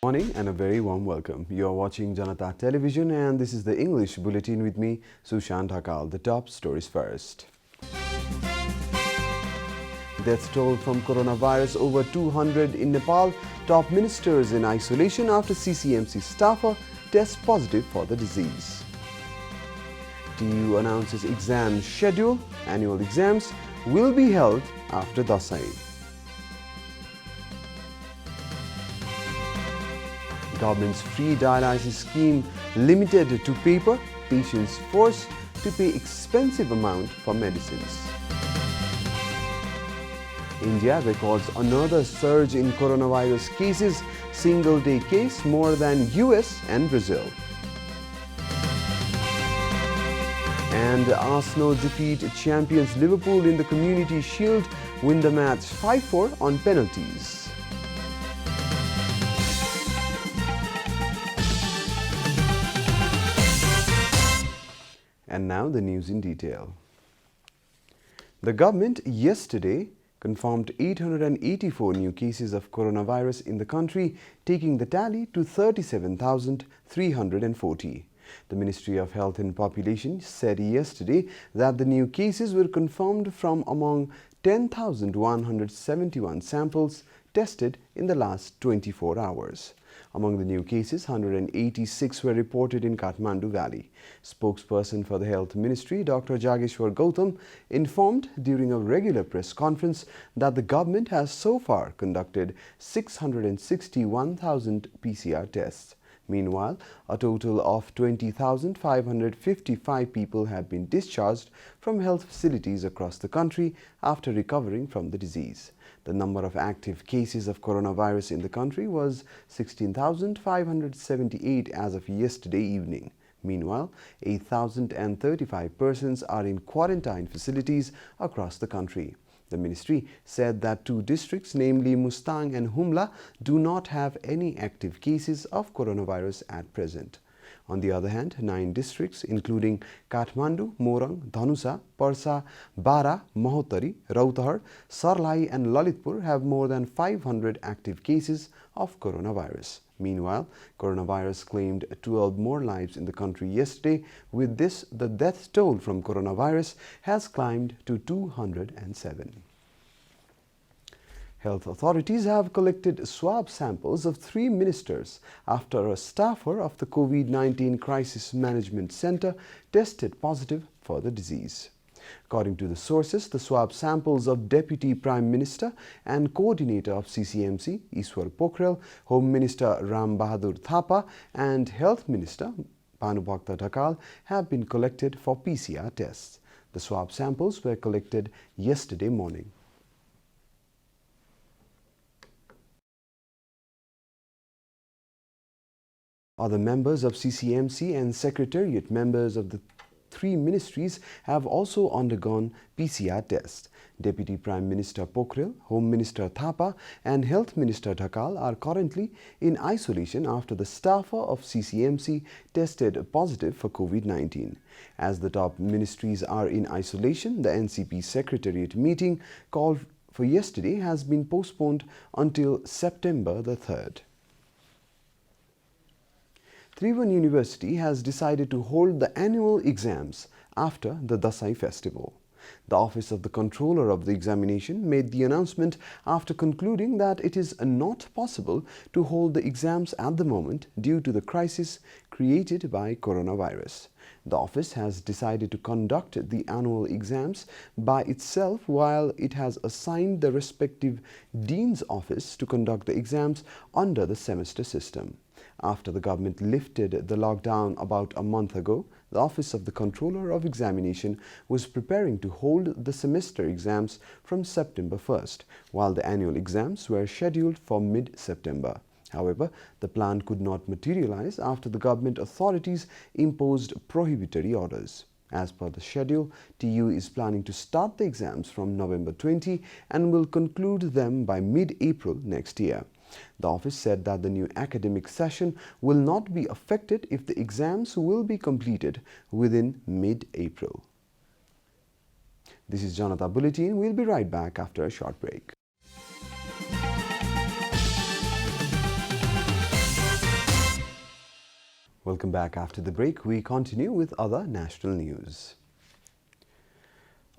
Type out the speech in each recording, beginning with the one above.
Morning and a very warm welcome. You are watching Janata Television and this is the English Bulletin with me, Sushant Hakal. The top stories first. Death toll from coronavirus over 200 in Nepal. Top ministers in isolation after CCMC staffer tests positive for the disease. TU announces exam schedule. Annual exams will be held after Dasai. Government's free dialysis scheme limited to paper. Patients forced to pay expensive amount for medicines. India records another surge in coronavirus cases. Single-day case more than US and Brazil. And Arsenal defeat champions Liverpool in the Community Shield. Win the match 5-4 on penalties. And now the news in detail. The government yesterday confirmed 884 new cases of coronavirus in the country, taking the tally to 37,340. The Ministry of Health and Population said yesterday that the new cases were confirmed from among 10,171 samples tested in the last 24 hours. Among the new cases, 186 were reported in Kathmandu Valley. Spokesperson for the Health Ministry, Dr. Jageshwar Gautam, informed during a regular press conference that the government has so far conducted 661,000 PCR tests. Meanwhile, a total of 20,555 people have been discharged from health facilities across the country after recovering from the disease. The number of active cases of coronavirus in the country was 16,578 as of yesterday evening. Meanwhile, 8,035 persons are in quarantine facilities across the country. The ministry said that 2 districts, namely Mustang and Humla, do not have any active cases of coronavirus at present. On the other hand, 9 districts, including Kathmandu, Morang, Dhanusa, Parsa, Bara, Mahottari, Rautahar, Sarlai and Lalitpur have more than 500 active cases of coronavirus. Meanwhile, coronavirus claimed 12 more lives in the country yesterday. With this, the death toll from coronavirus has climbed to 207. Health authorities have collected swab samples of 3 ministers after a staffer of the COVID-19 Crisis Management Center tested positive for the disease. According to the sources, the swab samples of Deputy Prime Minister and Coordinator of CCMC, Ishwar Pokhrel, Home Minister Ram Bahadur Thapa and Health Minister Bhanubhakta Dhakal have been collected for PCR tests. The swab samples were collected yesterday morning. Other members of CCMC and Secretariat members of the 3 ministries have also undergone PCR tests. Deputy Prime Minister Pokhrel, Home Minister Thapa and Health Minister Dhakal are currently in isolation after the staffer of CCMC tested positive for COVID-19. As the top ministries are in isolation, the NCP Secretariat meeting called for yesterday has been postponed until September the 3rd. Tribhuvan University has decided to hold the annual exams after the Dasai festival. The Office of the Controller of the Examination made the announcement after concluding that it is not possible to hold the exams at the moment due to the crisis created by coronavirus. The office has decided to conduct the annual exams by itself while it has assigned the respective Dean's Office to conduct the exams under the semester system. After the government lifted the lockdown about a month ago, the Office of the Controller of Examination was preparing to hold the semester exams from September 1st, while the annual exams were scheduled for mid-September. However, the plan could not materialize after the government authorities imposed prohibitory orders. As per the schedule, TU is planning to start the exams from November 20 and will conclude them by mid-April next year. The office said that the new academic session will not be affected if the exams will be completed within mid-April. This is Janata Bulletin. We'll be right back after a short break. Welcome back. After the break, we continue with other national news.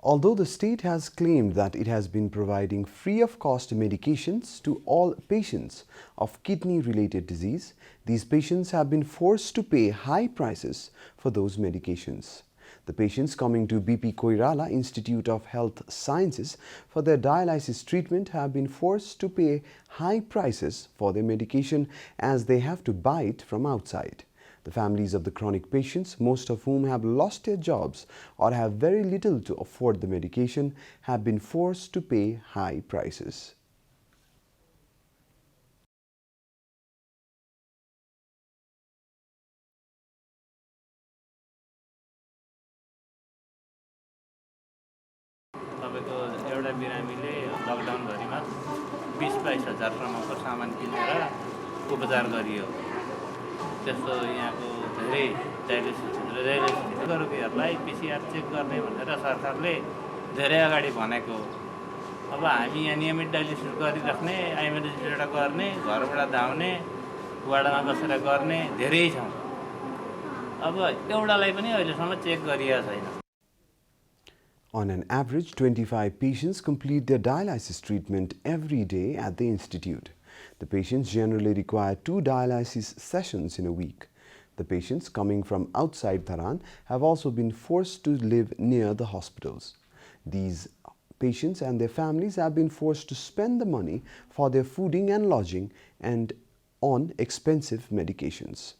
Although the state has claimed that it has been providing free-of-cost medications to all patients of kidney-related disease, these patients have been forced to pay high prices for those medications. The patients coming to BP Koirala Institute of Health Sciences for their dialysis treatment have been forced to pay high prices for their medication as they have to buy it from outside. The families of the chronic patients, most of whom have lost their jobs or have very little to afford the medication, have been forced to pay high prices. तपाईको एउटा बिरामीले lockdown भरिमा 20-22 हजारसम्मको सामान किनेर उपचार गरियो। त्यस्तो यहाँको धेरै dialysis रोगीहरूलाई PCR check गर्ने भनेर सरकारले धेरै अगाडि भनेको। अब हामी यहाँ नियमित डायलिसिस गरिराख्ने, आइएमएलबाट गर्ने, घरबाट धाउने, वाडामा बसेर गर्ने धेरै छौँ। अब एउटालाई पनि अहिलेसम्म चेक गरिएको छैन। On an average, 25 patients complete their dialysis treatment every day at the institute. The patients generally require 2 dialysis sessions in a week. The patients coming from outside Dharan have also been forced to live near the hospitals. These patients and their families have been forced to spend the money for their fooding and lodging and on expensive medications.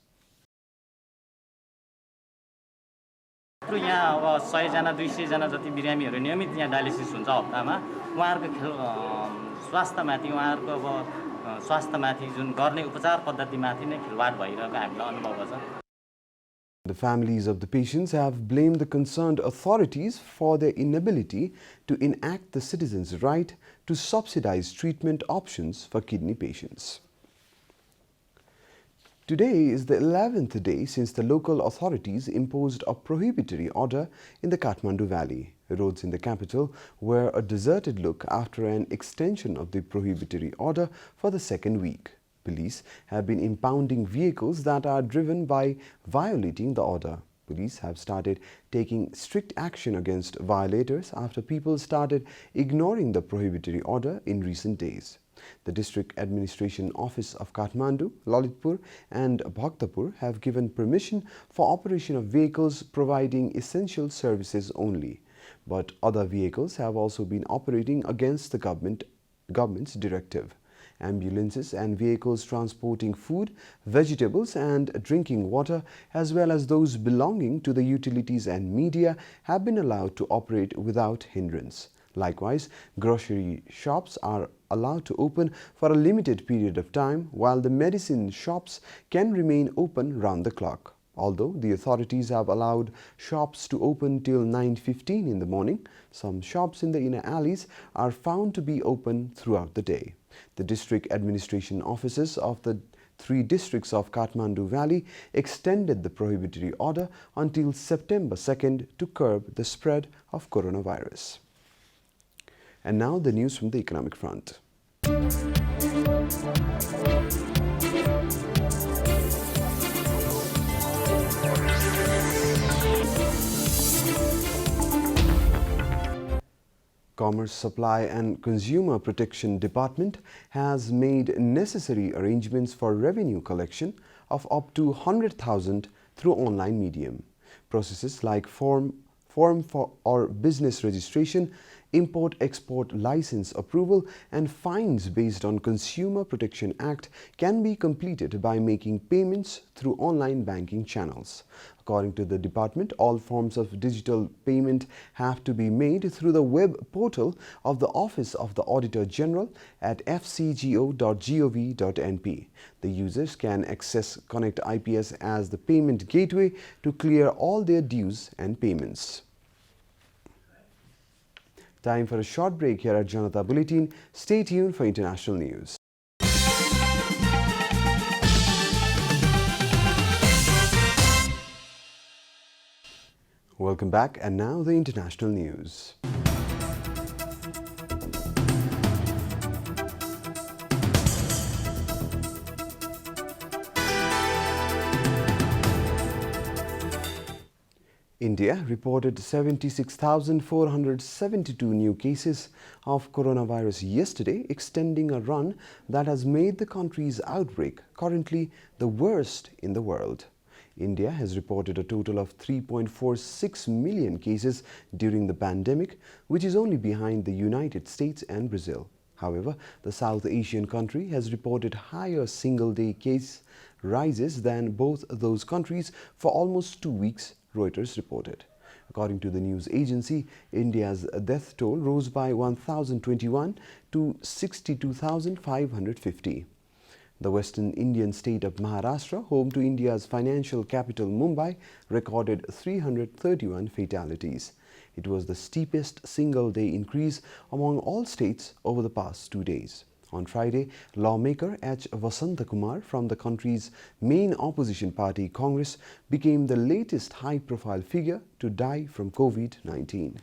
यहाँ अब 100 जना 200 जना जति बिरामीहरू नियमित यहाँ dialysis हुन्छ हप्तामा उहाँहरुको स्वास्थ्यमाथि उहाँहरुको अब स्वास्थ्यमाथि जुन गर्ने उपचार पद्धतिमाथि नै खिलवाड भइरहेको हामीलाई अनुभव गर्छ। The families of the patients have blamed the concerned authorities for their inability to enact the citizens' right to subsidize treatment options for kidney patients. Today is the 11th day since the local authorities imposed a prohibitory order in the Kathmandu Valley. Roads in the capital were a deserted look after an extension of the prohibitory order for the second week. Police have been impounding vehicles that are driven by violating the order. Police have started taking strict action against violators after people started ignoring the prohibitory order in recent days. The District Administration Office of Kathmandu, Lalitpur and Bhaktapur have given permission for operation of vehicles providing essential services only. But other vehicles have also been operating against the government's directive. Ambulances and vehicles transporting food, vegetables and drinking water, as well as those belonging to the utilities and media, have been allowed to operate without hindrance. Likewise, grocery shops are allowed to open for a limited period of time, while the medicine shops can remain open round the clock. Although the authorities have allowed shops to open till 9:15 in the morning, some shops in the inner alleys are found to be open throughout the day. The district administration offices of the 3 districts of Kathmandu Valley extended the prohibitory order until September 2nd to curb the spread of coronavirus. And now the news from the economic front. Commerce, Supply and Consumer Protection Department has made necessary arrangements for revenue collection of up to 100,000 through online medium. Processes like form for or business registration, import-export license approval and fines based on Consumer Protection Act can be completed by making payments through online banking channels. According to the department, all forms of digital payment have to be made through the web portal of the Office of the Auditor General at fcgo.gov.np. The users can access Connect IPS as the payment gateway to clear all their dues and payments. Time for a short break here at Janata Bulletin. Stay tuned for international news. Welcome back, and now the international news. India reported 76,472 new cases of coronavirus yesterday, extending a run that has made the country's outbreak currently the worst in the world. India has reported a total of 3.46 million cases during the pandemic, which is only behind the United States and Brazil. However, the South Asian country has reported higher single-day case rises than both those countries for almost 2 weeks, Reuters reported. According to the news agency, India's death toll rose by 1,021 to 62,550. The western Indian state of Maharashtra, home to India's financial capital Mumbai, recorded 331 fatalities. It was the steepest single-day increase among all states over the past 2 days. On Friday, lawmaker H. Vasantakumar from the country's main opposition party, Congress, became the latest high-profile figure to die from COVID-19.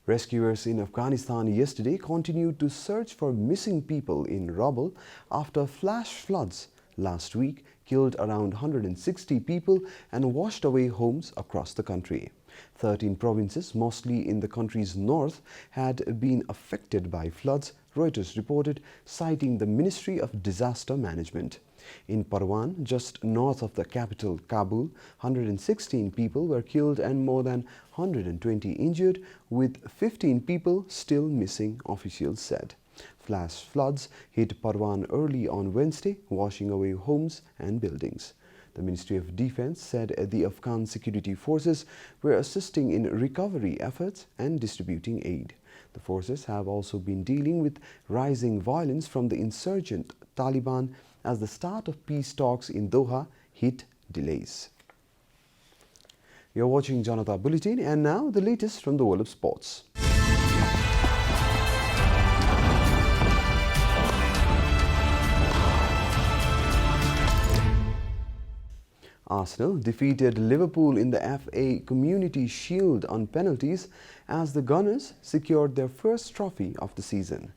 Rescuers in Afghanistan yesterday continued to search for missing people in rubble after flash floods last week killed around 160 people and washed away homes across the country. 13 provinces, mostly in the country's north, had been affected by floods, Reuters reported, citing the Ministry of Disaster Management. In Parwan, just north of the capital Kabul, 116 people were killed and more than 120 injured, with 15 people still missing, officials said. Flash floods hit Parwan early on Wednesday, washing away homes and buildings. The Ministry of Defense said the Afghan security forces were assisting in recovery efforts and distributing aid. The forces have also been dealing with rising violence from the insurgent Taliban as the start of peace talks in Doha hit delays. You're watching Janata Bulletin, and now the latest from the world of sports. Arsenal defeated Liverpool in the FA Community Shield on penalties as the Gunners secured their first trophy of the season.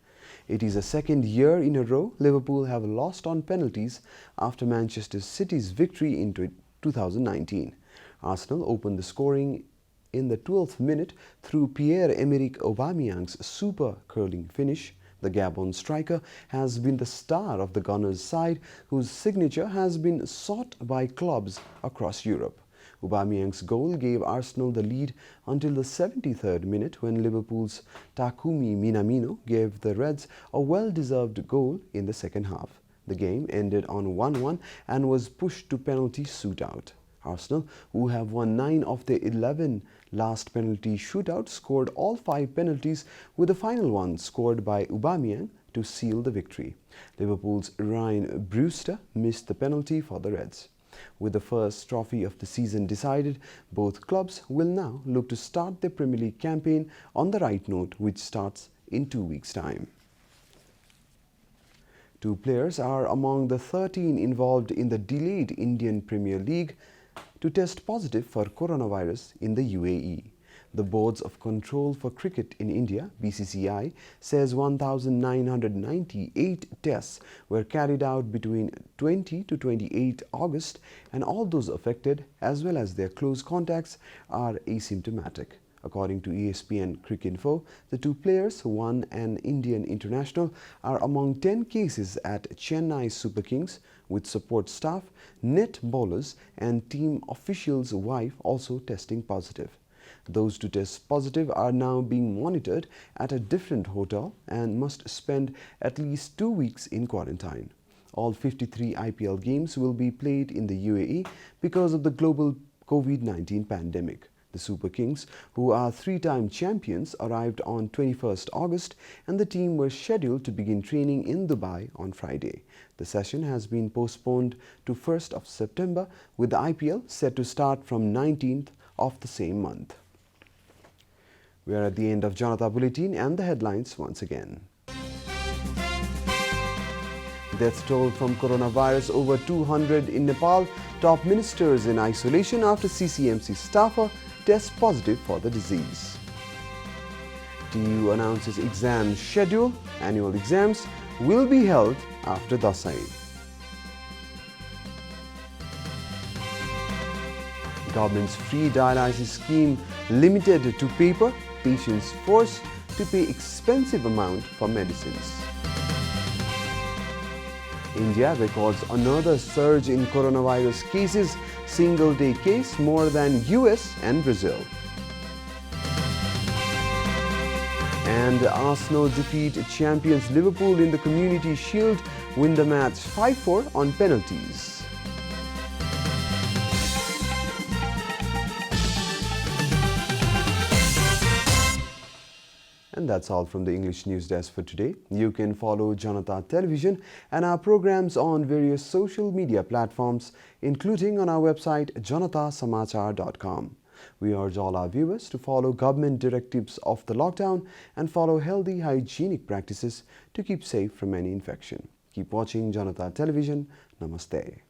It is the second year in a row Liverpool have lost on penalties after Manchester City's victory in 2019. Arsenal opened the scoring in the 12th minute through Pierre-Emerick Aubameyang's super curling finish. The Gabon striker has been the star of the Gunners' side, whose signature has been sought by clubs across Europe. Aubameyang's goal gave Arsenal the lead until the 73rd minute, when Liverpool's Takumi Minamino gave the Reds a well-deserved goal in the second half. The game ended on 1-1 and was pushed to penalty shootout. Arsenal, who have won 9 of their 11 last penalty shootouts, scored all 5 penalties, with the final one scored by Aubameyang to seal the victory. Liverpool's Ryan Brewster missed the penalty for the Reds. With the first trophy of the season decided, both clubs will now look to start their Premier League campaign on the right note, which starts in 2 weeks' time. 2 players are among the 13 involved in the delayed Indian Premier League to test positive for coronavirus in the UAE. The Boards of Control for Cricket in India, BCCI, says 1,998 tests were carried out between 20 to 28 August, and all those affected, as well as their close contacts, are asymptomatic. According to ESPN Cricinfo, the 2 players, one an Indian international, are among 10 cases at Chennai Super Kings, with support staff, net bowlers and team officials' wife also testing positive. Those 2 test positive are now being monitored at a different hotel and must spend at least 2 weeks in quarantine. All 53 IPL games will be played in the UAE because of the global COVID-19 pandemic. The Super Kings, who are 3-time champions, arrived on 21st August, and the team were scheduled to begin training in Dubai on Friday. The session has been postponed to 1st of September, with the IPL set to start from 19th of the same month. We are at the end of Janata Bulletin, and the headlines once again. Death toll from coronavirus over 200 in Nepal. Top ministers in isolation after CCMC staffer tests positive for the disease. TU announces exam schedule. Annual exams will be held after Dasai. Government's free dialysis scheme limited to paper, patients forced to pay expensive amount for medicines. India records another surge in coronavirus cases, single-day case more than US and Brazil. And Arsenal defeat champions Liverpool in the Community Shield, win the match 5-4 on penalties. And that's all from the English News Desk for today. You can follow Janata Television and our programs on various social media platforms, including on our website janatasamachar.com. We urge all our viewers to follow government directives of the lockdown and follow healthy hygienic practices to keep safe from any infection. Keep watching Janata Television. Namaste.